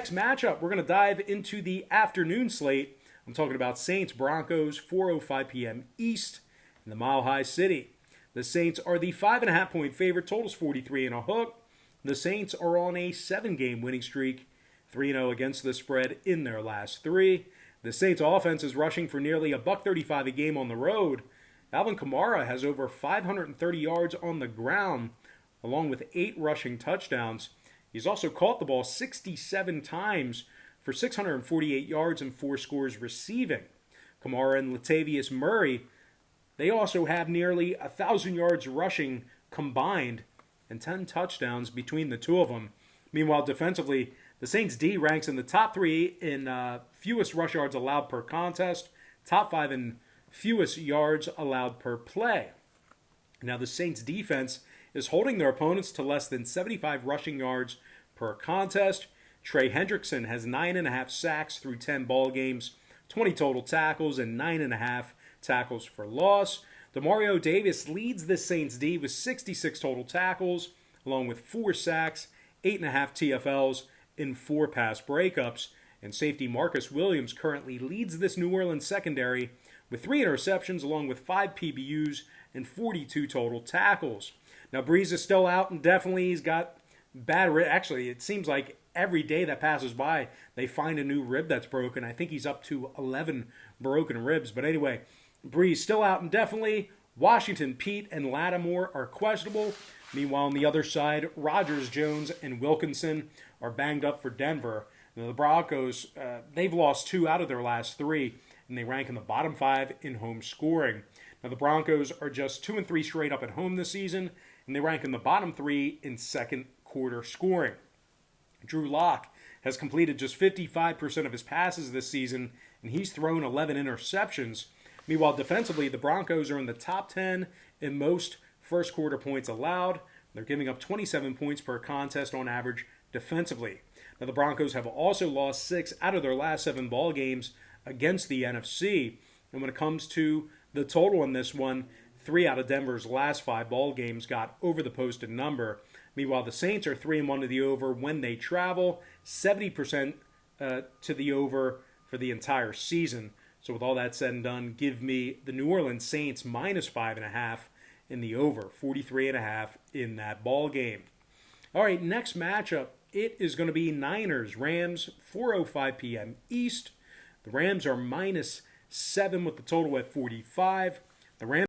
Next matchup, we're going to dive into the afternoon slate. I'm talking about Saints Broncos, 4:05 p.m. East in the Mile High City. The Saints are the 5.5 point favorite. Totals 43 and a hook. The Saints are on a 7-game winning streak, 3-0 against the spread in their last 3. The Saints offense is rushing for nearly $135 a game on the road. Alvin Kamara has over 530 yards on the ground, along with 8 rushing touchdowns. He's also caught the ball 67 times for 648 yards and 4 scores receiving. Kamara and Latavius Murray, they also have nearly 1,000 yards rushing combined and 10 touchdowns between the two of them. Meanwhile, defensively, the Saints D ranks in the top 3 in fewest rush yards allowed per contest, top 5 in fewest yards allowed per play. Now, the Saints defense is holding their opponents to less than 75 rushing yards per contest. Trey Hendrickson has 9.5 sacks through 10 ball games, 20 total tackles, and 9.5 tackles for loss. Demario Davis leads the Saints D with 66 total tackles, along with 4 sacks, 8.5 TFLs, and 4 pass breakups. And safety Marcus Williams currently leads this New Orleans secondary with 3 interceptions, along with 5 PBUs and 42 total tackles. Now, Breeze is still out indefinitely. He's got bad rib. Actually, it seems like every day that passes by, they find a new rib that's broken. I think he's up to 11 broken ribs. But anyway, Breeze still out indefinitely. Washington, Pete, and Lattimore are questionable. Meanwhile, on the other side, Rodgers, Jones, and Wilkinson are banged up for Denver. Now, the Broncos, they've lost 2 out of their last 3, and they rank in the bottom 5 in home scoring. Now, the Broncos are just 2-3 straight up at home this season, and they rank in the bottom 3 in second quarter scoring. Drew Lock has completed just 55% of his passes this season, and he's thrown 11 interceptions. Meanwhile, defensively, the Broncos are in the top 10 in most first quarter points allowed. They're giving up 27 points per contest on average defensively. Now, the Broncos have also lost 6 out of their last 7 ball games against the NFC. And when it comes to the total in this one, 3 out of Denver's last 5 ball games got over the posted number. Meanwhile, the Saints are 3-1 to the over when they travel, 70% to the over for the entire season. So with all that said and done, give me the New Orleans Saints minus 5.5 in the over, 43.5 in that ball game. All right, next matchup, it is going to be Niners-Rams, 4:05 p.m. East. The Rams are minus 7 with the total at 45. The Rams